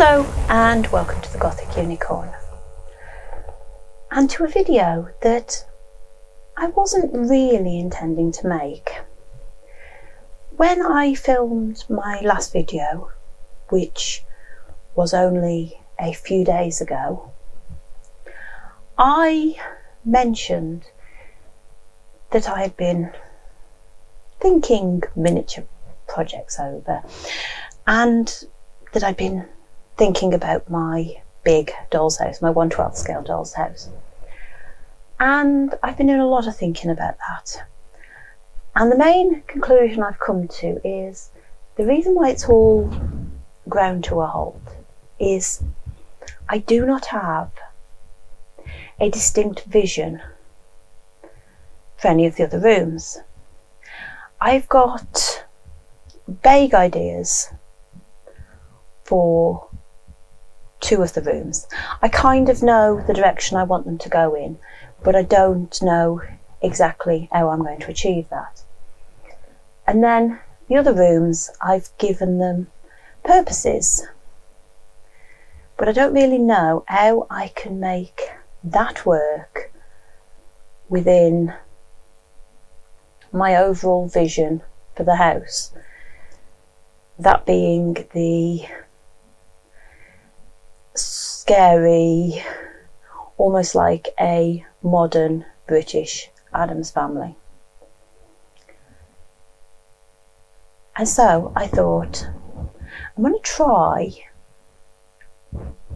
Hello and welcome to the Gothic Unicorn, and to a video that I wasn't really intending to make. When I filmed my last video, which was only a few days ago, I mentioned that I had been thinking miniature projects over, and that I'd been thinking about my big doll's house, my 1/12 scale doll's house. And I've been doing a lot of thinking about that. And the main conclusion I've come to is the reason why it's all ground to a halt is I do not have a distinct vision for any of the other rooms. I've got vague ideas for two of the rooms. I kind of know the direction I want them to go in, but I don't know exactly how I'm going to achieve that. And then the other rooms, I've given them purposes, but I don't really know how I can make that work within my overall vision for the house. That being the scary, almost like a modern British Addams Family. And so I thought I'm going to try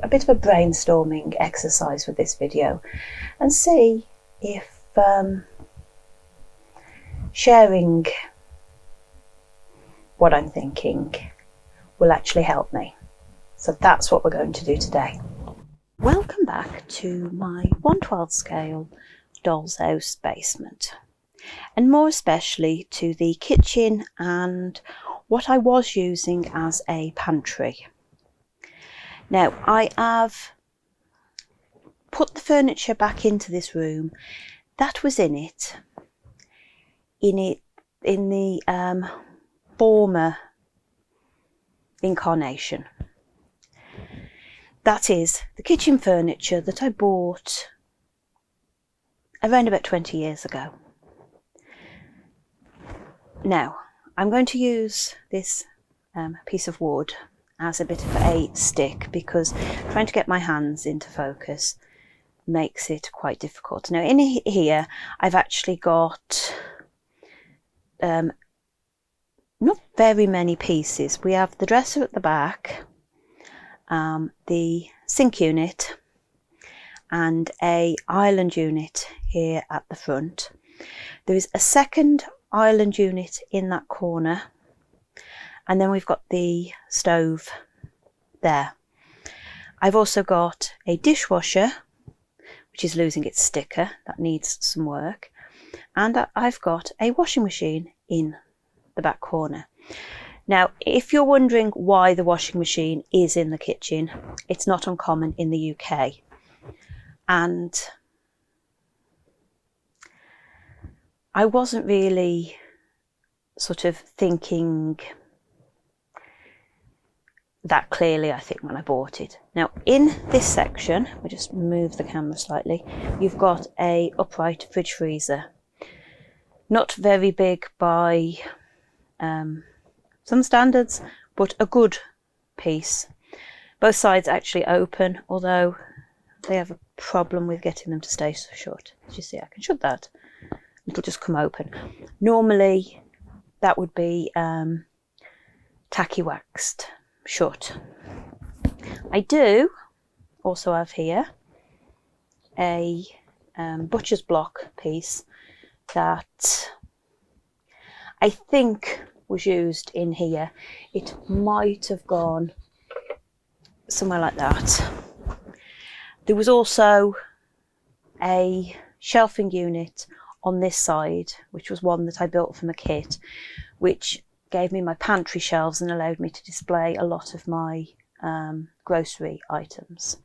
a bit of a brainstorming exercise with this video and see if sharing what I'm thinking will actually help me. So that's what we're going to do today. Welcome back to my 1/12 scale doll's house basement, and more especially to the kitchen and what I was using as a pantry. Now I have put the furniture back into this room that was in the former incarnation. That is the kitchen furniture that I bought around about 20 years ago. Now, I'm going to use this piece of wood as a bit of a stick because trying to get my hands into focus makes it quite difficult. Now, in here, I've actually got not very many pieces. We have the dresser at the back, the sink unit, and a island unit here at the front. There is a second island unit in that corner, and then we've got the stove there. I've also got a dishwasher which is losing its sticker, that needs some work, and I've got a washing machine in the back corner. Now, if you're wondering why the washing machine is in the kitchen, it's not uncommon in the UK. And I wasn't really sort of thinking that clearly, I think, when I bought it. Now, in this section, we just move the camera slightly, you've got a upright fridge freezer. Not very big by some standards, but a good piece. Both sides actually open, although they have a problem with getting them to stay shut. As you see, I can shut that, it'll just come open. Normally that would be tacky waxed shut. I do also have here a butcher's block piece that I think was used in here. It might have gone somewhere like that. There was also a shelving unit on this side, which was one that I built from a kit, which gave me my pantry shelves and allowed me to display a lot of my grocery items.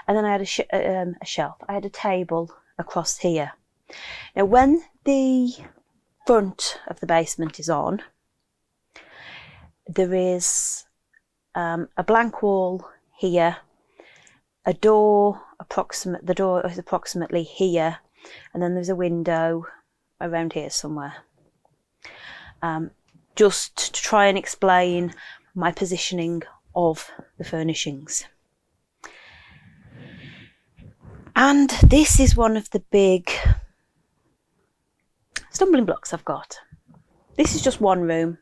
And then I had a shelf. I had a table across here. Now, when the front of the basement is on, there is a blank wall here, a door, the door is approximately here, and then there's a window around here somewhere. Just to try and explain my positioning of the furnishings. And this is one of the big stumbling blocks I've got. This is just one room.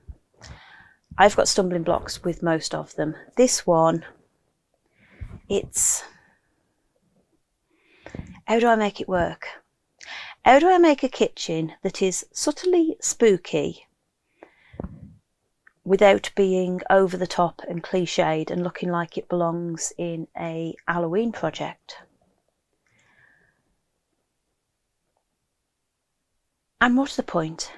I've got stumbling blocks with most of them. This one, how do I make it work? How do I make a kitchen that is subtly spooky without being over the top and cliched and looking like it belongs in a Halloween project? And what's the point?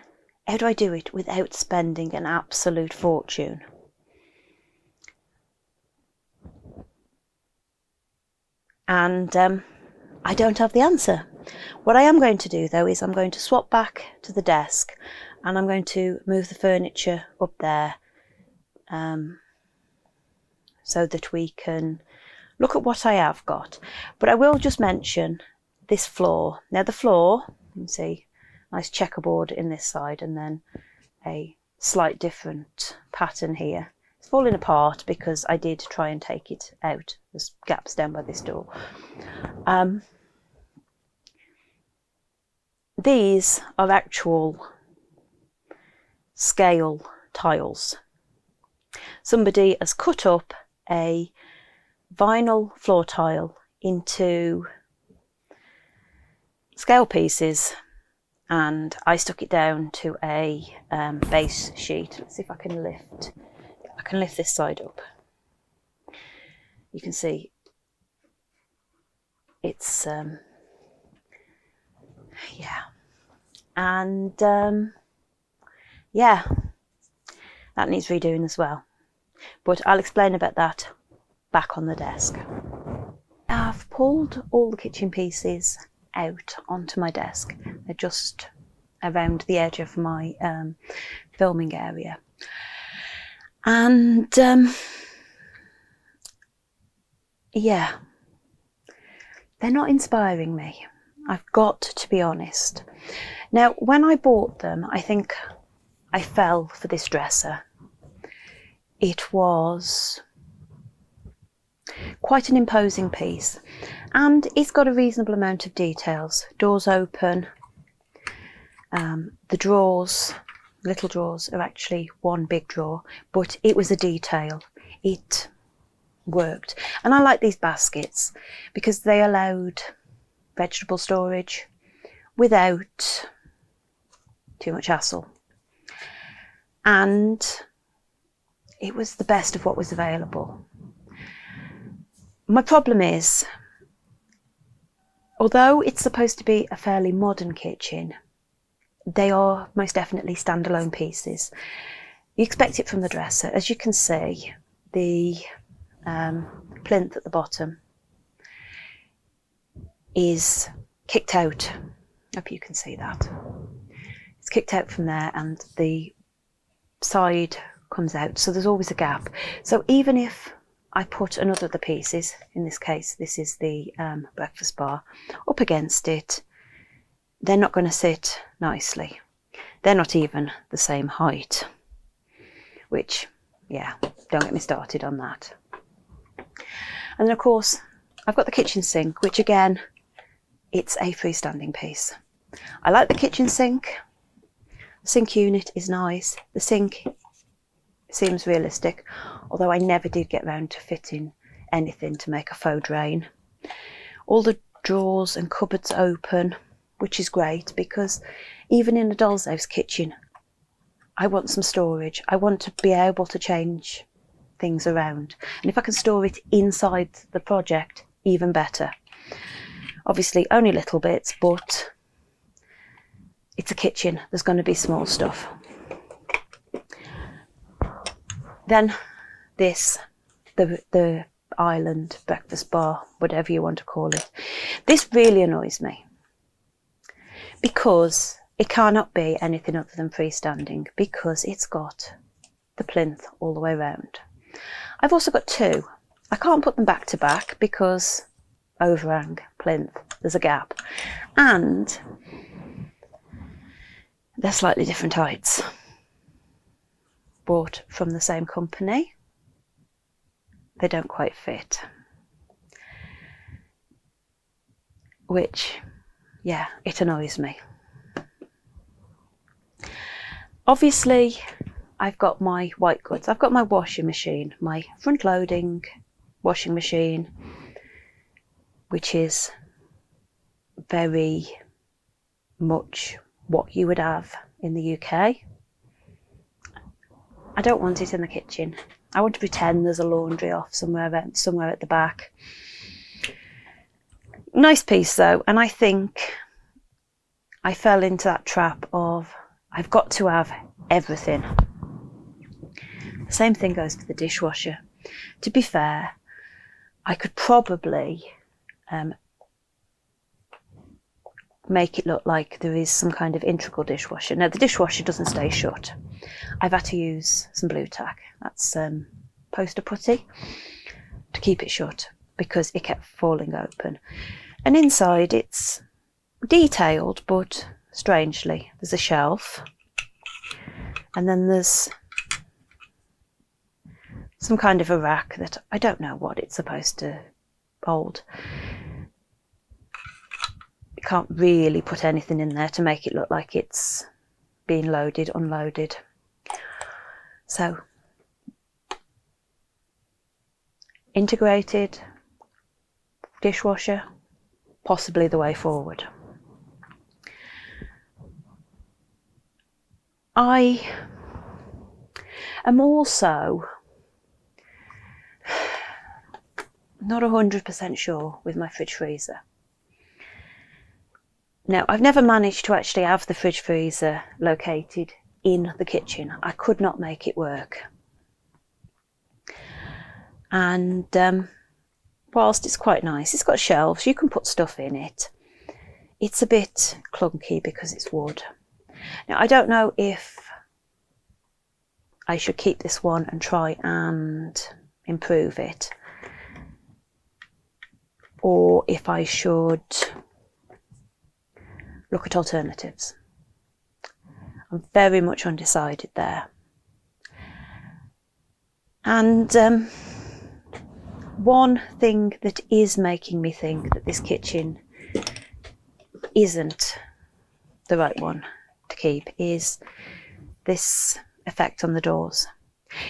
How do I do it without spending an absolute fortune? And I don't have the answer. What I am going to do though is I'm going to swap back to the desk and I'm going to move the furniture up there so that we can look at what I have got. But I will just mention this floor. Now the floor, you can see, nice checkerboard in this side and then a slight different pattern here. It's falling apart because I did try and take it out. There's gaps down by this door. These are actual scale tiles. Somebody has cut up a vinyl floor tile into scale pieces and I stuck it down to a base sheet. Let's see if I can lift this side up. You can see it's yeah, and yeah, that needs redoing as well, but I'll explain about that back on the desk. I've pulled all the kitchen pieces out onto my desk. They're just around the edge of my filming area, and yeah, they're not inspiring me. I've got to be honest. Now, when I bought them, I think I fell for this dresser. It was quite an imposing piece and it's got a reasonable amount of details. Doors open, the drawers, little drawers, are actually one big drawer, but it was a detail. It worked. And I like these baskets because they allowed vegetable storage without too much hassle. And it was the best of what was available. My problem is, although it's supposed to be a fairly modern kitchen, they are most definitely standalone pieces. You expect it from the dresser. As you can see, the plinth at the bottom is kicked out. I hope you can see that. It's kicked out from there and the side comes out, so there's always a gap. So even if I put another of the pieces, in this case this is the breakfast bar, up against it, they're not going to sit nicely. They're not even the same height, which, yeah, don't get me started on that. And then of course I've got the kitchen sink, which again, it's a freestanding piece. I like the kitchen sink. The sink unit is nice. The sink seems realistic, although I never did get round to fitting anything to make a faux drain. All the drawers and cupboards open, which is great because even in a doll's house kitchen, I want some storage. I want to be able to change things around. And if I can store it inside the project, even better. Obviously only little bits, but it's a kitchen. There's going to be small stuff. Then this, the island breakfast bar, whatever you want to call it. This really annoys me because it cannot be anything other than freestanding because it's got the plinth all the way around. I've also got two. I can't put them back to back because overhang, plinth, there's a gap. And they're slightly different heights. Bought from the same company. They don't quite fit. Which, yeah, it annoys me. Obviously, I've got my white goods. I've got my washing machine, my front-loading washing machine, which is very much what you would have in the UK. I don't want it in the kitchen. I want to pretend there's a laundry off somewhere at the back. Nice piece though, and I think I fell into that trap of I've got to have everything. The same thing goes for the dishwasher. To be fair, I could probably make it look like there is some kind of integral dishwasher. Now the dishwasher doesn't stay shut. I've had to use some blue tack, that's poster putty, to keep it shut because it kept falling open. And inside it's detailed, but strangely there's a shelf and then there's some kind of a rack that I don't know what it's supposed to hold. You can't really put anything in there to make it look like it's being loaded, unloaded. So, integrated dishwasher, possibly the way forward. I am also not 100% sure with my fridge freezer. Now, I've never managed to actually have the fridge freezer located in the kitchen. I could not make it work. And whilst it's quite nice, it's got shelves, you can put stuff in it. It's a bit clunky because it's wood. Now, I don't know if I should keep this one and try and improve it, or if I should look at alternatives. I'm very much undecided there. And one thing that is making me think that this kitchen isn't the right one to keep is this effect on the doors.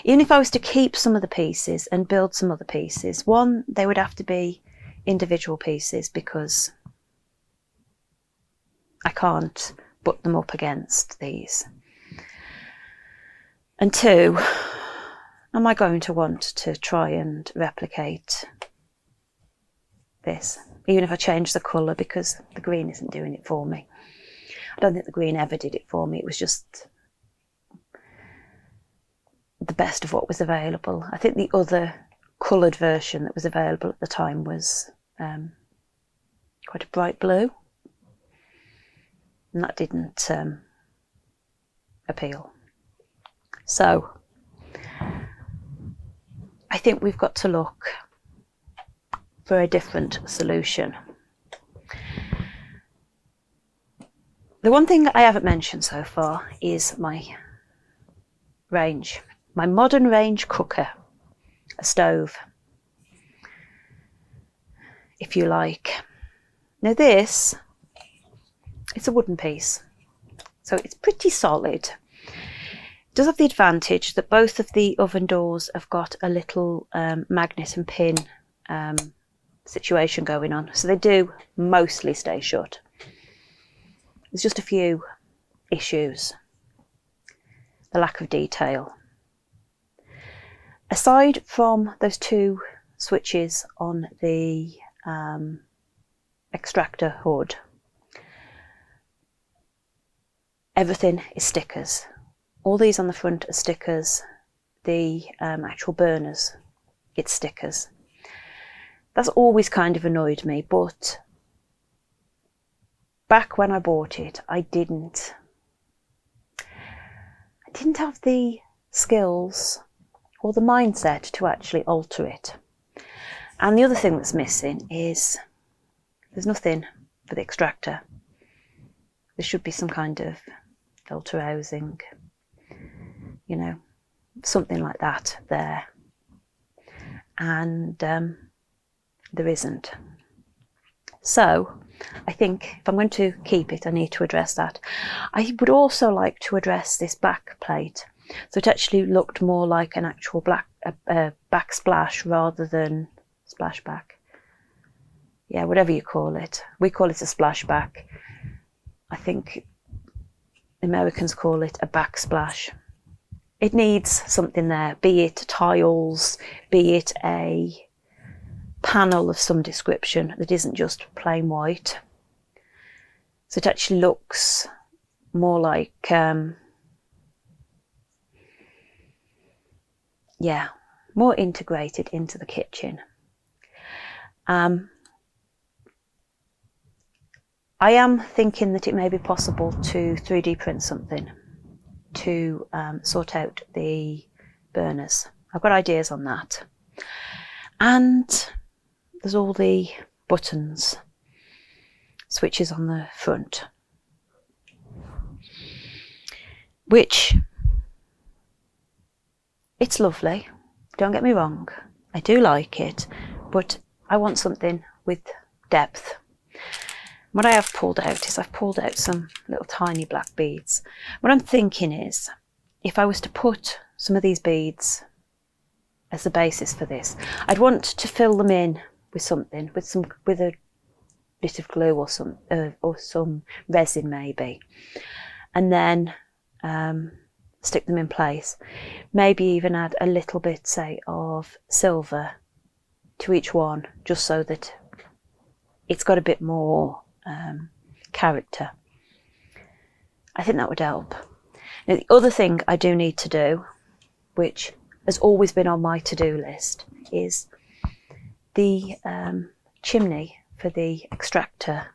Even if I was to keep some of the pieces and build some other pieces, one, they would have to be individual pieces because I can't butt them up against these. And two, am I going to want to try and replicate this, even if I change the colour, because the green isn't doing it for me. I don't think the green ever did it for me. It was just the best of what was available. I think the other coloured version that was available at the time was quite a bright blue, and that didn't appeal. So I think we've got to look for a different solution. The one thing I haven't mentioned so far is my range, my modern range cooker, a stove, if you like. Now this, it's a wooden piece, so it's pretty solid. It does have the advantage that both of the oven doors have got a little magnet and pin situation going on, so they do mostly stay shut. There's just a few issues. The lack of detail. Aside from those two switches on the extractor hood, everything is stickers. All these on the front are stickers. The actual burners, it's stickers. That's always kind of annoyed me, but back when I bought it, I didn't have the skills or the mindset to actually alter it. And the other thing that's missing is there's nothing for the extractor. There should be some kind of filter housing, you know, something like that there. And there isn't. So I think if I'm going to keep it, I need to address that. I would also like to address this back plate. So it actually looked more like an actual backsplash rather than splashback. Yeah, whatever you call it. We call it a splashback. I think Americans call it a backsplash. It needs something there, be it tiles, be it a panel of some description that isn't just plain white. So it actually looks more like, more integrated into the kitchen. I am thinking that it may be possible to 3D print something to sort out the burners. I've got ideas on that. And there's all the buttons, switches on the front, which, it's lovely, don't get me wrong, I do like it, but I want something with depth. What I have pulled out is I've pulled out some little tiny black beads. What I'm thinking is, if I was to put some of these beads as the basis for this, I'd want to fill them in with something, with a bit of glue or some resin maybe, and then stick them in place. Maybe even add a little bit, say, of silver to each one, just so that it's got a bit more character. I think that would help. Now, the other thing I do need to do, which has always been on my to-do list, is the chimney for the extractor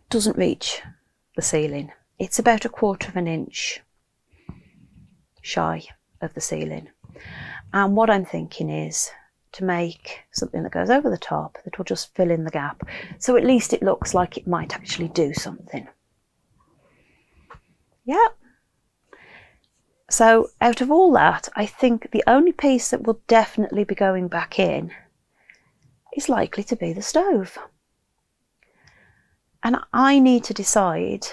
doesn't reach the ceiling. It's about 1/4 of an inch shy of the ceiling. And what I'm thinking is to make something that goes over the top that will just fill in the gap, so at least it looks like it might actually do something. Yeah. So out of all that, I think the only piece that will definitely be going back in is likely to be the stove. And I need to decide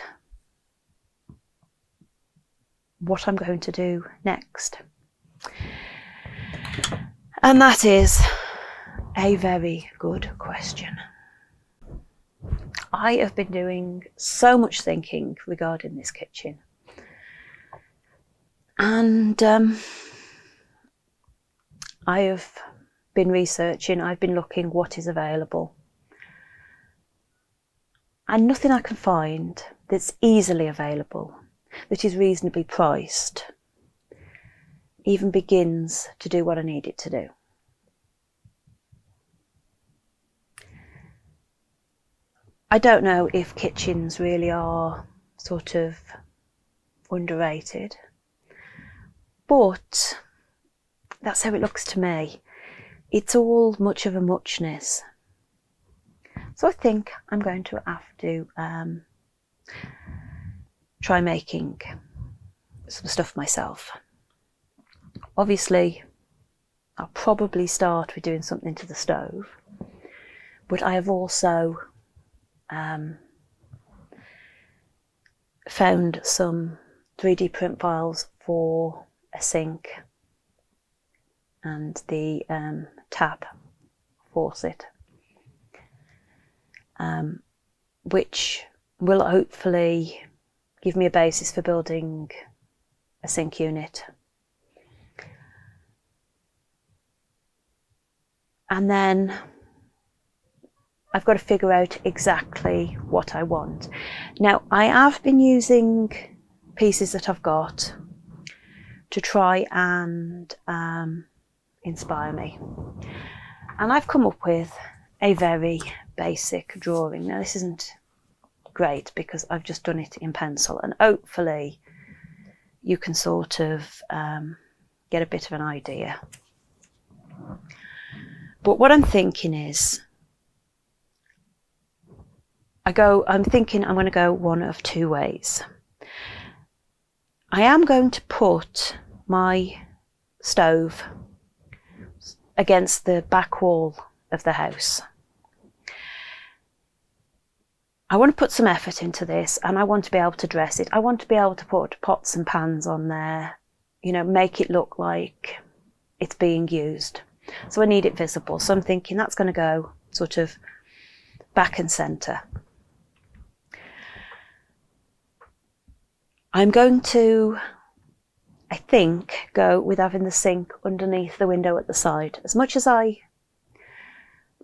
what I'm going to do next. And that is a very good question. I have been doing so much thinking regarding this kitchen. And I have been researching, I've been looking what is available. And nothing I can find that's easily available, that is reasonably priced, even begins to do what I need it to do. I don't know if kitchens really are sort of underrated, but that's how it looks to me. It's all much of a muchness. So I think I'm going to have to try making some stuff myself. Obviously, I'll probably start with doing something to the stove, but I have also found some 3D print files for a sink and the tap faucet, which will hopefully give me a basis for building a sink unit. And then I've got to figure out exactly what I want. Now, I have been using pieces that I've got to try and inspire me. And I've come up with a very basic drawing. Now, this isn't great because I've just done it in pencil, and hopefully you can sort of get a bit of an idea. But what I'm thinking is, I'm thinking I'm going to go one of two ways. I am going to put my stove against the back wall of the house. I want to put some effort into this, and I want to be able to dress it. I want to be able to put pots and pans on there, you know, make it look like it's being used. So I need it visible. So I'm thinking that's going to go sort of back and centre. I'm going to, I think, go with having the sink underneath the window at the side. As much as I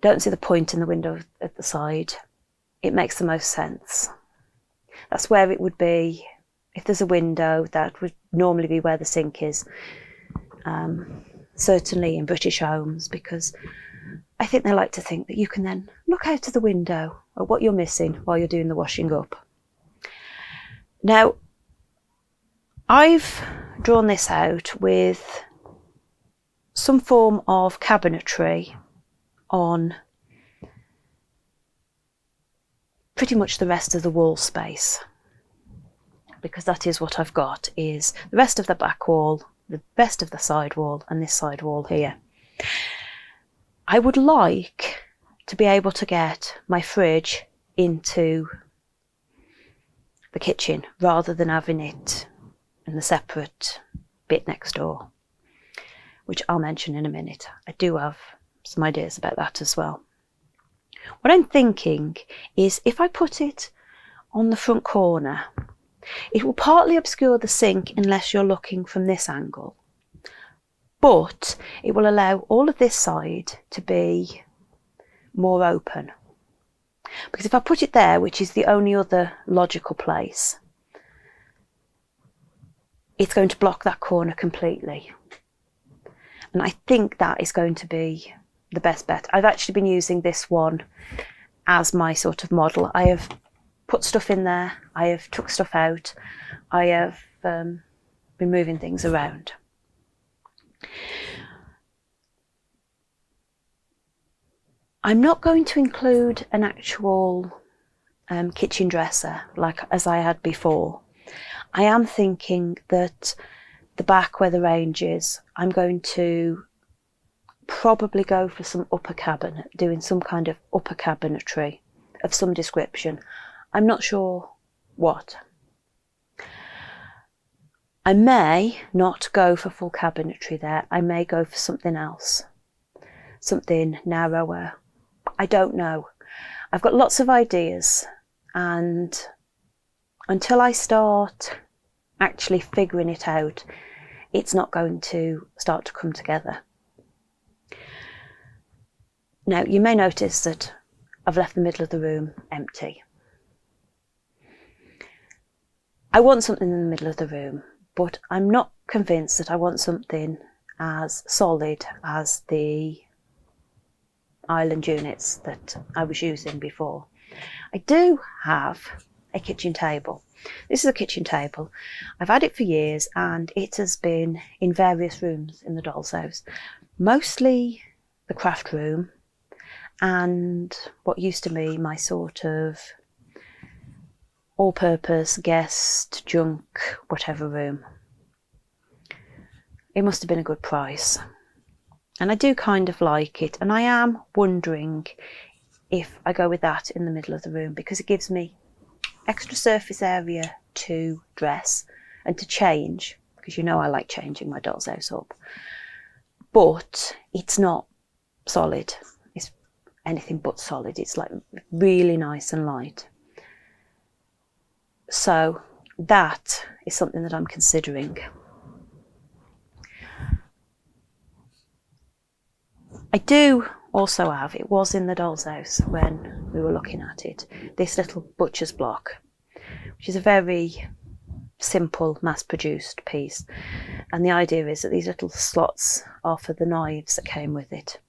don't see the point in the window at the side, it makes the most sense. That's where it would be. If there's a window, that would normally be where the sink is. Certainly in British homes, because I think they like to think that you can then look out of the window at what you're missing while you're doing the washing up. Now, I've drawn this out with some form of cabinetry on pretty much the rest of the wall space, because that is what I've got, is the rest of the back wall, the rest of the side wall, and this side wall here. I would like to be able to get my fridge into the kitchen rather than having it in the separate bit next door, which I'll mention in a minute. I do have some ideas about that as well. What I'm thinking is, if I put it on the front corner, it will partly obscure the sink unless you're looking from this angle, but it will allow all of this side to be more open. Because if I put it there, which is the only other logical place, it's going to block that corner completely. And I think that is going to be the best bet. I've actually been using this one as my sort of model. I have put stuff in there, I have took stuff out, I have been moving things around. I'm not going to include an actual kitchen dresser like as I had before. I am thinking that the back where the range is, I'm going to probably go for some upper cabinet, doing some kind of upper cabinetry of some description. I'm not sure what. I may not go for full cabinetry there. I may go for something else, something narrower. I don't know. I've got lots of ideas, and until I start actually figuring it out, it's not going to start to come together. Now, you may notice that I've left the middle of the room empty. I want something in the middle of the room, but I'm not convinced that I want something as solid as the island units that I was using before. I do have a kitchen table. This is a kitchen table. I've had it for years, and it has been in various rooms in the doll's house. Mostly the craft room and what used to be my sort of all-purpose guest, junk, whatever room. It must have been a good price. And I do kind of like it, and I am wondering if I go with that in the middle of the room, because it gives me extra surface area to dress and to change, because you know I like changing my doll's house up. But it's not solid. It's anything but solid. It's like really nice and light. So that is something that I'm considering. I do also have, it was in the doll's house when we were looking at it, this little butcher's block, which is a very simple mass-produced piece. And the idea is that these little slots are for the knives that came with it,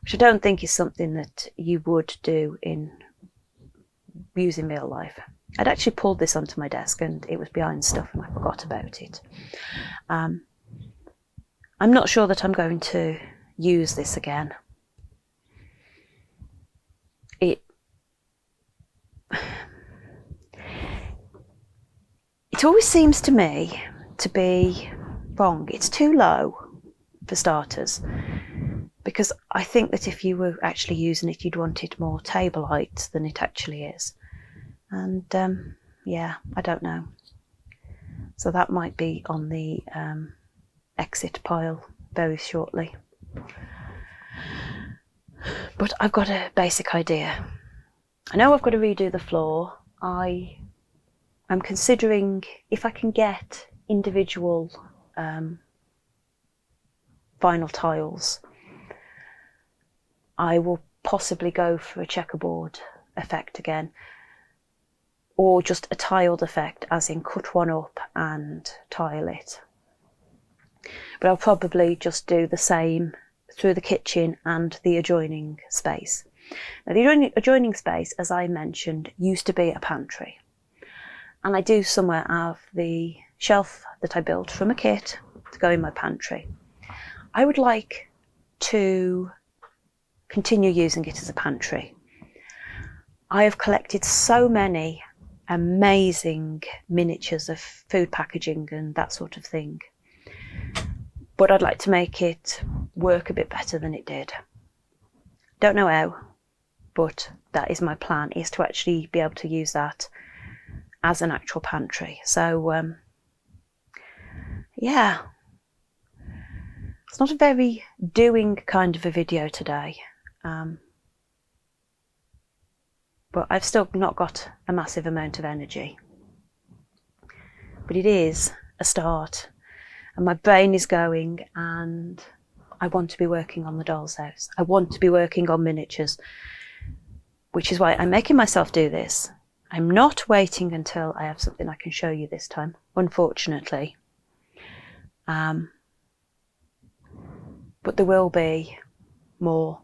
which I don't think is something that you would do in using real life. I'd actually pulled this onto my desk and it was behind stuff and I forgot about it. I'm not sure that I'm going to use this again. It always seems to me to be wrong. It's too low for starters, because I think that if you were actually using it, you'd want it more table height than it actually is. And yeah, I don't know. So that might be on the exit pile very shortly. But I've got a basic idea. I know I've got to redo the floor. I'm considering if I can get individual vinyl tiles, I will possibly go for a checkerboard effect again, or just a tiled effect, as in cut one up and tile it. But I'll probably just do the same through the kitchen and the adjoining space. Now, the adjoining space, as I mentioned, used to be a pantry. And I do somewhere have the shelf that I built from a kit to go in my pantry. I would like to continue using it as a pantry. I have collected so many amazing miniatures of food packaging and that sort of thing, but I'd like to make it work a bit better than it did. Don't know how, but that is my plan, is to actually be able to use that as an actual pantry. So yeah, it's not a very doing kind of a video today, but I've still not got a massive amount of energy, but it is a start, and my brain is going, and I want to be working on the doll's house. I want to be working on miniatures, which is why I'm making myself do this. I'm not waiting until I have something I can show you this time, unfortunately. But there will be more,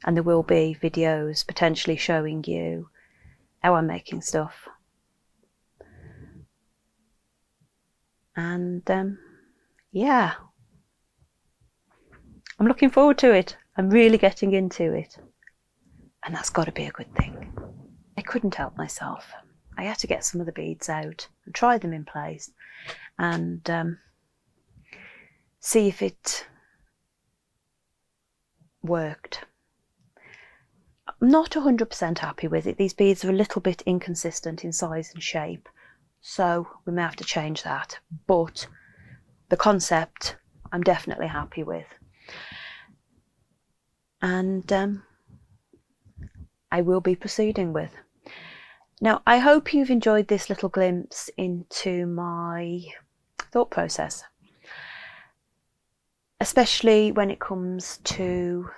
and there will be videos potentially showing you how I'm making stuff. And yeah, I'm looking forward to it. I'm really getting into it, and that's got to be a good thing. I couldn't help myself. I had to get some of the beads out and try them in place and see if it worked. I'm not 100% happy with it. These beads are a little bit inconsistent in size and shape, so we may have to change that. But the concept I'm definitely happy with. And I will be proceeding with. Now, I hope you've enjoyed this little glimpse into my thought process, especially when it comes to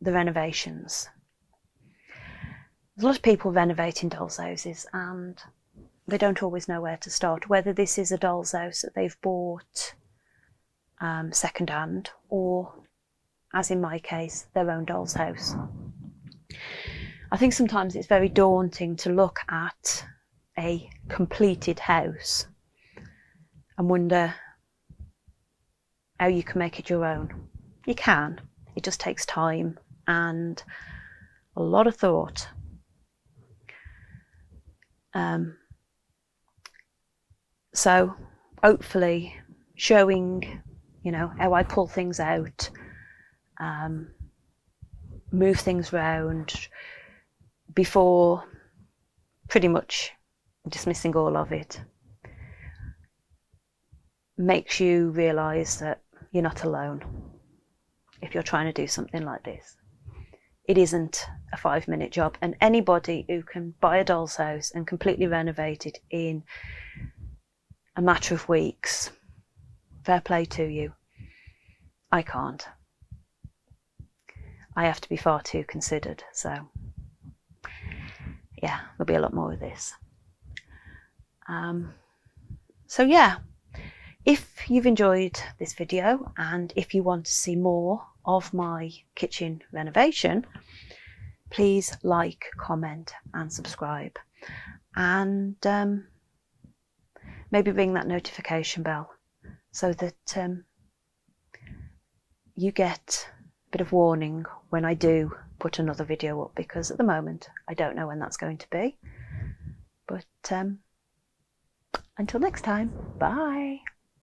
the renovations. There's a lot of people renovating dolls' houses and they don't always know where to start, whether this is a doll's house that they've bought second hand, or, as in my case, their own doll's house. I think sometimes it's very daunting to look at a completed house and wonder how you can make it your own. You can. It just takes time and a lot of thought. So hopefully showing, how I pull things out, move things around before pretty much dismissing all of it, makes you realise that you're not alone if you're trying to do something like this. It isn't a 5-minute job, and anybody who can buy a doll's house and completely renovate it in a matter of weeks, fair play to you. I can't. I have to be far too considered, so yeah, there'll be a lot more of this. So yeah, if you've enjoyed this video and if you want to see more of my kitchen renovation, please like, comment and subscribe, and maybe ring that notification bell so that you get a bit of warning when I do put another video up, because at the moment I don't know when that's going to be. But until next time, bye.